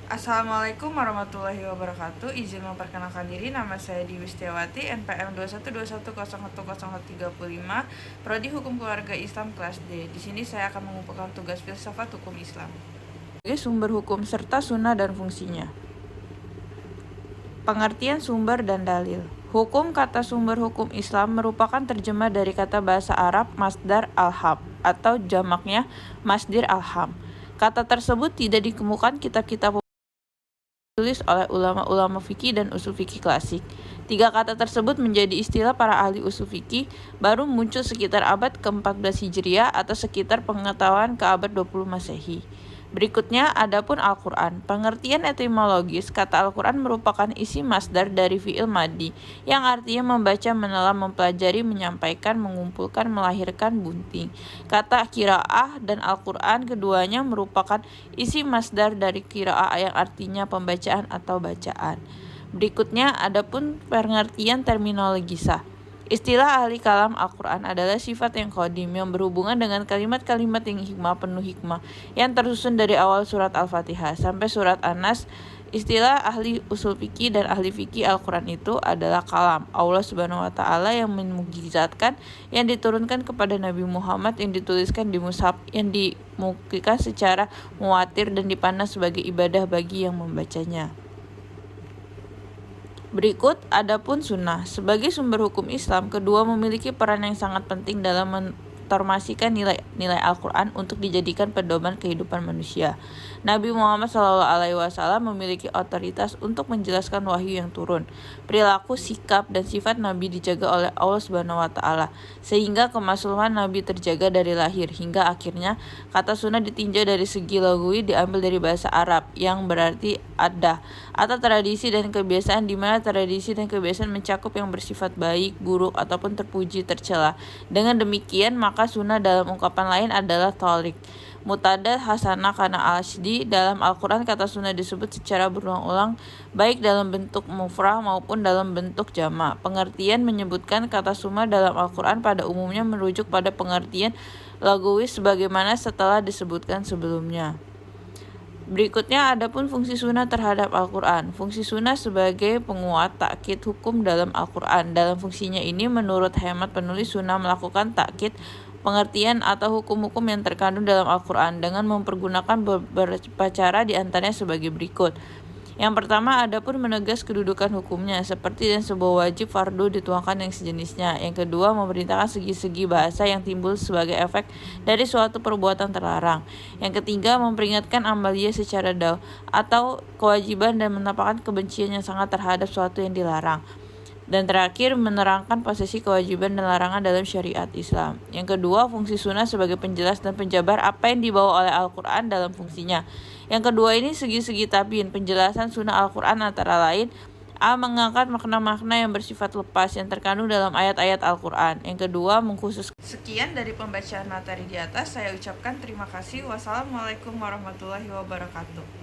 Assalamualaikum warahmatullahi wabarakatuh. Izin memperkenalkan diri, nama saya Dewi Setiawati, NPM 2121010135, Prodi Hukum Keluarga Islam kelas D. Di sini saya akan mengumpulkan tugas filsafat hukum Islam. Sebagai sumber hukum serta sunnah dan fungsinya. Pengertian sumber dan dalil. Hukum kata sumber hukum Islam merupakan terjemah dari kata bahasa Arab masdar al-ham atau jamaknya masdir al-ham. Kata tersebut tidak ditemukan kitab-kitab ditulis oleh ulama-ulama fikih dan usul fikih klasik. Tiga kata tersebut menjadi istilah para ahli usul fikih baru muncul sekitar abad ke-14 Hijriah atau sekitar pengetahuan ke abad 20 Masehi. Berikutnya, adapun Al-Quran. Pengertian etimologis, kata Al-Quran merupakan isi masdar dari fi'il madi, yang artinya membaca, menelan, mempelajari, menyampaikan, mengumpulkan, melahirkan, bunting. Kata qiraah dan Al-Quran keduanya merupakan isi masdar dari qiraah yang artinya pembacaan atau bacaan. Berikutnya, adapun pengertian terminologisah. Istilah ahli kalam Al-Quran adalah sifat yang qadim yang berhubungan dengan kalimat-kalimat yang penuh hikmah yang tersusun dari awal surat Al-Fatihah sampai surat An-Nas. Istilah ahli usul fikih dan ahli fikih Al-Quran itu adalah kalam Allah Subhanahu wa taala yang memukjizatkan, yang diturunkan kepada Nabi Muhammad, yang dituliskan di mushaf, yang dimuktikan secara muwatir dan dipandang sebagai ibadah bagi yang membacanya. Berikut adapun sunnah. Sebagai sumber hukum Islam, kedua memiliki peran yang sangat penting dalam mentransformasikan nilai-nilai Al-Quran untuk dijadikan pedoman kehidupan manusia. Nabi Muhammad SAW memiliki otoritas untuk menjelaskan wahyu yang turun. Perilaku, sikap, dan sifat Nabi dijaga oleh Allah Subhanahu wa taala, sehingga kemasluhan Nabi terjaga dari lahir hingga akhirnya. Kata sunnah ditinjau dari segi lughawi diambil dari bahasa Arab yang berarti ada atau tradisi dan kebiasaan, di mana tradisi dan kebiasaan mencakup yang bersifat baik, buruk, ataupun terpuji, tercela. Dengan demikian, maka sunnah dalam ungkapan lain adalah tholik, mutadat, hasanah, kana al-asdi. Dalam Al-Quran, kata sunnah disebut secara berulang-ulang, baik dalam bentuk mufrad maupun dalam bentuk jamak. Pengertian menyebutkan kata sunnah dalam Al-Quran pada umumnya merujuk pada pengertian lughawi sebagaimana setelah disebutkan sebelumnya. Berikutnya adapun fungsi sunnah terhadap Al-Quran. Fungsi sunnah sebagai penguat takkid hukum dalam Al-Quran. Dalam fungsinya ini, menurut hemat penulis, sunnah melakukan takkid pengertian atau hukum-hukum yang terkandung dalam Al-Quran dengan mempergunakan beberapa cara, diantaranya sebagai berikut. Yang pertama, adapun menegas kedudukan hukumnya seperti dan sebuah wajib fardu dituangkan yang sejenisnya. Yang kedua, memerintahkan segi-segi bahasa yang timbul sebagai efek dari suatu perbuatan terlarang. Yang ketiga, memperingatkan amaliyah secara atau kewajiban dan menampakkan kebencian yang sangat terhadap suatu yang dilarang. Dan terakhir, menerangkan posisi kewajiban dan larangan dalam syariat Islam. Yang kedua, fungsi sunnah sebagai penjelas dan penjabar apa yang dibawa oleh Al-Quran dalam fungsinya. Yang kedua ini segi-segi tabyin. Penjelasan sunnah Al-Quran antara lain: A. Mengangkat makna-makna yang bersifat lepas yang terkandung dalam ayat-ayat Al-Quran. Yang kedua, mengkhususkan. Sekian dari pembacaan materi di atas. Saya ucapkan terima kasih. Wassalamualaikum warahmatullahi wabarakatuh.